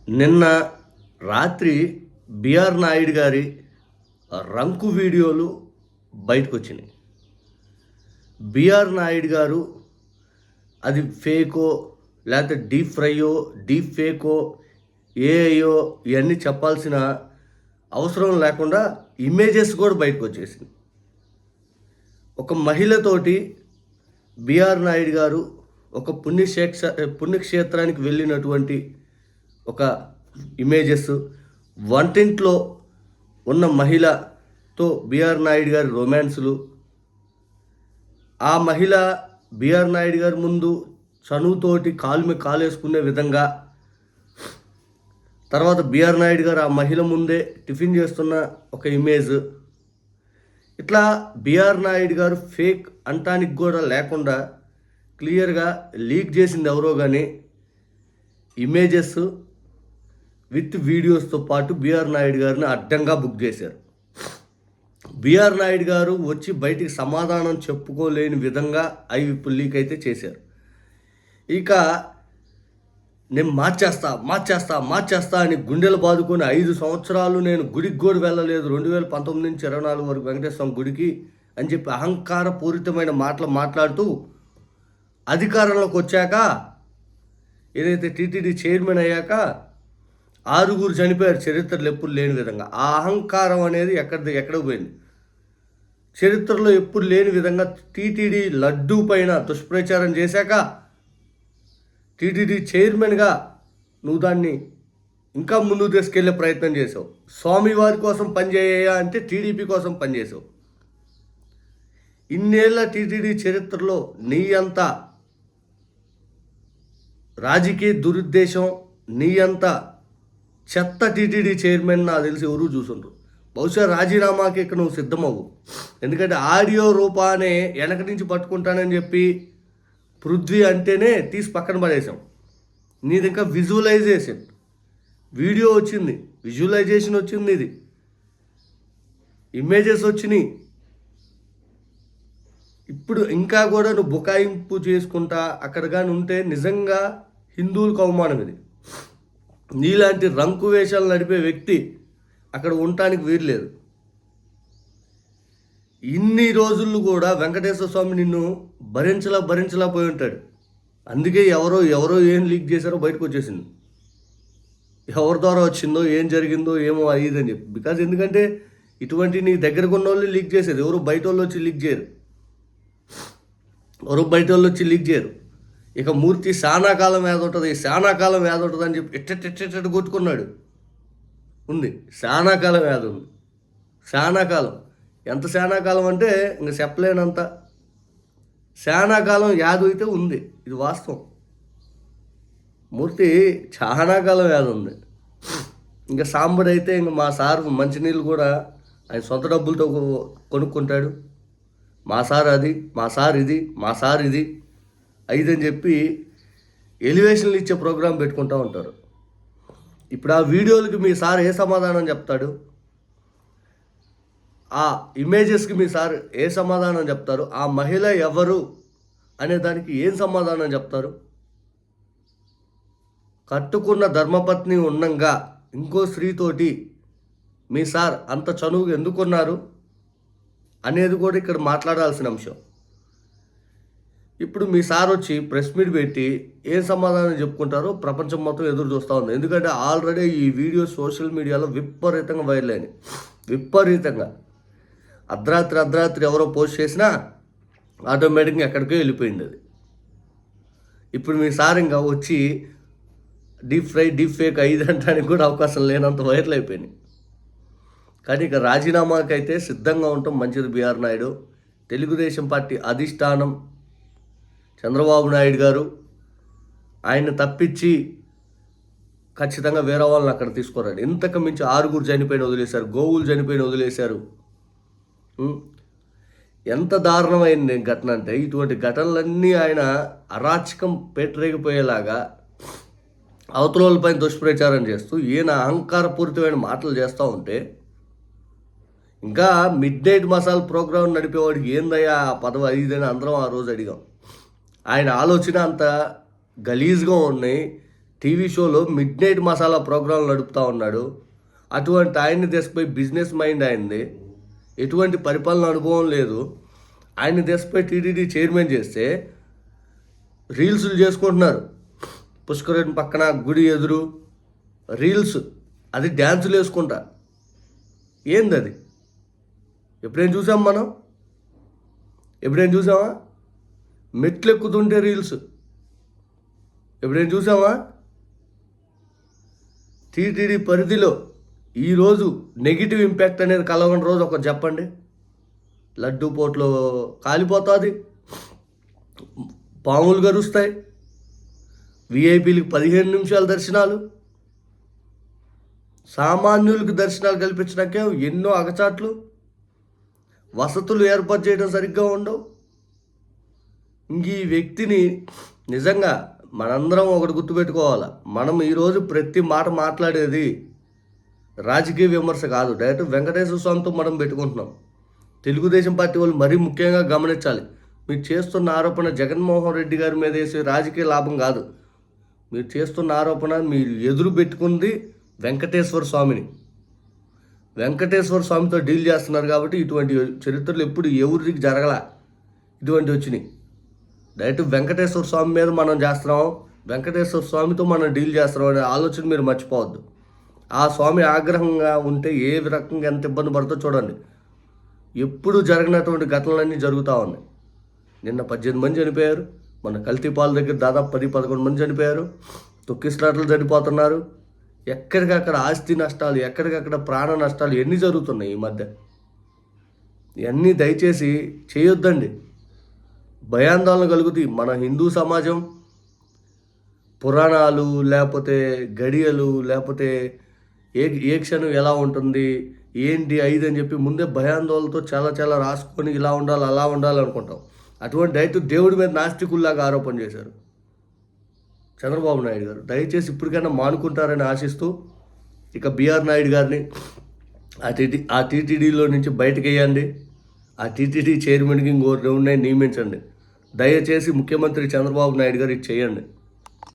నిన్న రాత్రి బిఆర్ నాయుడు గారి రంకు వీడియోలు బయటకొచ్చినాయి. బిఆర్ నాయుడు గారు అది ఫేకో లేకపోతే డీప్ ఫ్రైయో డీప్ ఫేకో ఏఐయో ఇవన్నీ చెప్పాల్సిన అవసరం లేకుండా ఇమేజెస్ కూడా బయటకు వచ్చేసింది. ఒక మహిళతోటి బిఆర్ నాయుడు గారు ఒక పుణ్యక్షేత్రానికి వెళ్ళినటువంటి ఒక ఇమేజెస్, వంటింట్లో ఉన్న మహిళతో బిఆర్ నాయుడు గారి రొమాన్సులు, ఆ మహిళ బిఆర్ నాయుడు గారి ముందు చనువుతోటి కాలు మీద కాలేసుకునే విధంగా, తర్వాత బిఆర్ నాయుడు గారు ఆ మహిళ ముందే టిఫిన్ చేస్తున్న ఒక ఇమేజ్, ఇట్లా బిఆర్ నాయుడు గారు ఫేక్ అంటానికి కూడా లేకుండా క్లియర్గా లీక్ చేసింది ఎవరో కానీ ఇమేజెస్ విత్ వీడియోస్తో పాటు బిఆర్ నాయుడు గారిని అడ్డంగా బుక్ చేశారు. బిఆర్ నాయుడు గారు వచ్చి బయటికి సమాధానం చెప్పుకోలేని విధంగా అవి ఇప్పుడు లీక్ అయితే చేశారు. ఇక నేను మార్చేస్తా అని గుండెలు బాదుకొని 5 సంవత్సరాలు నేను గుడికి కూడా వెళ్ళలేదు, 2019 నుంచి 24 వరకు వెంకటేశ్వర స్వామి గుడికి అని చెప్పి అహంకారపూరితమైన మాటలు మాట్లాడుతూ అధికారంలోకి వచ్చాక, ఏదైతే టీటీడీ చైర్మన్ అయ్యాక 6 చనిపోయారు చరిత్రలో ఎప్పుడు లేని విధంగా. ఆ అహంకారం అనేది ఎక్కడికి పోయింది? చరిత్రలో ఎప్పుడు లేని విధంగా టీటీడీ లడ్డూ పైన దుష్ప్రచారం చేశాక టీటీడీ చైర్మన్గా నువ్వు దాన్ని ఇంకా ముందుకు తీసుకెళ్లే ప్రయత్నం చేసావు. స్వామివారి కోసం పనిచేయ అంటే టీడీపీ కోసం పనిచేసావు. ఇన్నేళ్ల టీటీడీ చరిత్రలో నీ అంత రాజకీయ దురుద్దేశం, నీ అంత చెత్త టీటీడీ చైర్మన్ నాకు తెలిసి ఎవరు చూసుండ్రు. బహుశా రాజీనామాకి ఇక్కడ నువ్వు సిద్ధమవు. ఎందుకంటే ఆడియో రూపానే వెనక నుంచి పట్టుకుంటానని చెప్పి పృథ్వీ అంటేనే తీసి పక్కన పడేసాం. నీది ఇంకా విజువలైజేషన్ వీడియో వచ్చింది, విజువలైజేషన్ వచ్చింది, ఇది ఇమేజెస్ వచ్చినాయి. ఇప్పుడు ఇంకా కూడా నువ్వు బుకాయింపు చేసుకుంటా అక్కడ కానీ ఉంటే నిజంగా హిందువులకు అవమానం. ఇది నీలాంటి రంకు వేషాలు నడిపే వ్యక్తి అక్కడ ఉండటానికి వీల్లేదు. ఇన్ని రోజులు కూడా వెంకటేశ్వర స్వామి నిన్ను భరించలా పోయి ఉంటాడు. అందుకే ఎవరో ఏం లీక్ చేశారో బయటకు వచ్చేసింది. ఎవరి ద్వారా వచ్చిందో ఏం జరిగిందో ఏమో అయ్యిదని చెప్పి. బికాజ్ ఎందుకంటే ఇటువంటి నీ దగ్గరకు ఉన్న వాళ్ళు లీక్ చేసేది, ఎవరు బయట వాళ్ళు వచ్చి లీక్ చేయరు. ఇక మూర్తి శానాకాలం ఏదవుతుంది అని చెప్పి ఎట్టెట్టు కొట్టుకున్నాడు. ఉంది శానాకాలం ఏదో ఉంది. శానాకాలం ఎంత శానాకాలం అంటే ఇంకా చెప్పలేనంత శానాకాలం యాదు అయితే ఉంది. ఇది వాస్తవం. మూర్తి చానాకాలం యాదు ఉంది. ఇంకా సాంబడు అయితే ఇంకా మా సార్ మంచినీళ్ళు కూడా ఆయన సొంత డబ్బులతో కొనుక్కుంటాడు. మా సార్ అది, మా సార్ ఇది అయిదని చెప్పి ఎలివేషన్లు ఇచ్చే ప్రోగ్రాం పెట్టుకుంటూ ఉంటారు. ఇప్పుడు ఆ వీడియోలకి మీ సార్ ఏ సమాధానం చెప్తాడు? ఆ ఇమేజెస్కి మీ సార్ ఏ సమాధానం చెప్తారు? ఆ మహిళ ఎవరు అనే దానికి ఏం సమాధానం చెప్తారు? కట్టుకున్న ధర్మపత్ని ఉన్నంగా ఇంకో స్త్రీతోటి మీ సార్ అంత చనువుగా ఎందుకున్నారు అనేది కూడా ఇక్కడ మాట్లాడాల్సిన అంశం. ఇప్పుడు మీ సార్ వచ్చి ప్రెస్ మీట్ పెట్టి ఏం సమాధానం చెప్పుకుంటారో ప్రపంచం మొత్తం ఎదురు చూస్తూ ఉంది. ఎందుకంటే ఆల్రెడీ ఈ వీడియో సోషల్ మీడియాలో విపరీతంగా వైరల్ అయినాయి. విపరీతంగా అర్ధరాత్రి ఎవరో పోస్ట్ చేసినా ఆటోమేటిక్గా ఎక్కడికో వెళ్ళిపోయింది అది. ఇప్పుడు మీ సార్ ఇంకా వచ్చి డీప్ ఫేక్ అయ్యిందంటానికి కూడా అవకాశం లేనంత వైరల్ అయిపోయినాయి. కానీ ఇక రాజీనామాకైతే సిద్ధంగా ఉండటం మంచిది. బిఆర్ నాయుడు, తెలుగుదేశం పార్టీ అధిష్టానం చంద్రబాబు నాయుడు గారు ఆయన్ని తప్పించి ఖచ్చితంగా వేరే వాళ్ళని అక్కడ తీసుకోరండి. ఇంతకు మించి 6 చనిపోయిన వదిలేశారు, గోవులు చనిపోయిన వదిలేశారు. ఎంత దారుణమైన ఘటన అంటే ఇటువంటి ఘటనలన్నీ ఆయన అరాచకం పెట్టరేగిపోయేలాగా అవతలపైన దుష్ప్రచారం చేస్తూ ఈయన అహంకారపూరితమైన మాటలు చేస్తూ ఉంటే, ఇంకా మిడ్ నైట్ మసాలా ప్రోగ్రాం నడిపేవాడికి ఏందయ్యా ఆ పదవి అదిదని అందరం ఆ రోజు అడిగాం. ఆయన ఆలోచన అంత గలీజ్గా ఉన్నాయి. టీవీ షోలో మిడ్ నైట్ మసాలా ప్రోగ్రాంలు నడుపుతూ ఉన్నాడు. అటువంటి ఆయన్ని తీసుకుపోయి బిజినెస్ మైండ్ అయింది, ఎటువంటి పరిపాలన అనుభవం లేదు. ఆయన్ని తీసుకుపోయి టీటీడీ చైర్మన్ చేస్తే రీల్స్లు చేసుకుంటున్నారు. పుష్కరుని పక్కన గుడి ఎదురు రీల్స్, అది డ్యాన్సులు వేసుకుంటా. ఏంది అది? ఎప్పుడైనా చూసాం మనం? ఎప్పుడైనా చూసామా? మెట్లు ఎక్కుతుంటే రీల్స్ ఎప్పుడైనా చూసామా? టీటీడీ పరిధిలో ఈరోజు నెగిటివ్ ఇంపాక్ట్ అనేది కలవని రోజు ఒకటి చెప్పండి. లడ్డూ పోట్లో కాలిపోతుంది, పాములు గరుస్తాయి, విఐపీలకు 15 నిమిషాల దర్శనాలు, సామాన్యులకు దర్శనాలు కల్పించడానికే ఎన్నో అగచాట్లు, వసతులు ఏర్పాటు చేయడం సరిగ్గా ఉండవు. ఇంక ఈ వ్యక్తిని నిజంగా మనందరం ఒకటి గుర్తుపెట్టుకోవాలి. మనం ఈరోజు ప్రతి మాట మాట్లాడేది రాజకీయ విమర్శ కాదు, డైరెక్ట్ వెంకటేశ్వర స్వామితో మనం పెట్టుకుంటున్నాం. తెలుగుదేశం పార్టీ వాళ్ళు మరీ ముఖ్యంగా గమనించాలి. మీరు చేస్తున్న ఆరోపణ జగన్మోహన్ రెడ్డి గారి మీద వేసే రాజకీయ లాభం కాదు. మీరు చేస్తున్న ఆరోపణ మీరు ఎదురు పెట్టుకుంది వెంకటేశ్వర స్వామిని. వెంకటేశ్వర స్వామితో డీల్ చేస్తున్నారు కాబట్టి ఇటువంటి చరిత్రలు ఎప్పుడు ఎవరికి జరగల, ఇటువంటి వచ్చినాయి. డైరెక్ట్ వెంకటేశ్వర స్వామి మీద మనం చేస్తున్నాం, వెంకటేశ్వర స్వామితో మనం డీల్ చేస్తున్నాం అనే ఆలోచన మీరు మర్చిపోవద్దు. ఆ స్వామి ఆగ్రహంగా ఉంటే ఏ రకంగా ఎంత ఇబ్బంది పడుతుందో చూడండి. ఎప్పుడు జరగనటువంటి ఘటనలన్నీ జరుగుతూ ఉన్నాయి. నిన్న 18 మంది చనిపోయారు, మన కల్తీపాల దగ్గర దాదాపు 10-11 మంది చనిపోయారు, తొక్కిస్లాట్లు చనిపోతున్నారు. ఎక్కడికక్కడ ఆస్తి నష్టాలు, ఎక్కడికక్కడ ప్రాణ నష్టాలు ఎన్ని జరుగుతున్నాయి ఈ మధ్య. ఇవన్నీ దయచేసి చేయొద్దండి. భయాందోళన కలుగుతాయి. మన హిందూ సమాజం పురాణాలు లేకపోతే గడియలు లేకపోతే ఏ క్షణం ఎలా ఉంటుంది ఏంటి 5 అని చెప్పి ముందే భయాందోళనతో చాలా రాసుకొని ఇలా ఉండాలి అలా ఉండాలి అనుకుంటాం. అటువంటి డైరెక్ట్ దేవుడి మీద నాస్తికుల్లాగా ఆరోపణ చేశారు చంద్రబాబు నాయుడు గారు. దయచేసి ఇప్పటికైనా మానుకుంటారని ఆశిస్తూ ఇక బిఆర్ నాయుడు గారిని ఆ టీటీడీలో నుంచి బయటకు వేయండి. ఆ టీటీడీ చైర్మన్కి ఇంకో 2 నియమించండి. దయచేసి ముఖ్యమంత్రి చంద్రబాబు నాయుడు గారు ఇది చేయండి.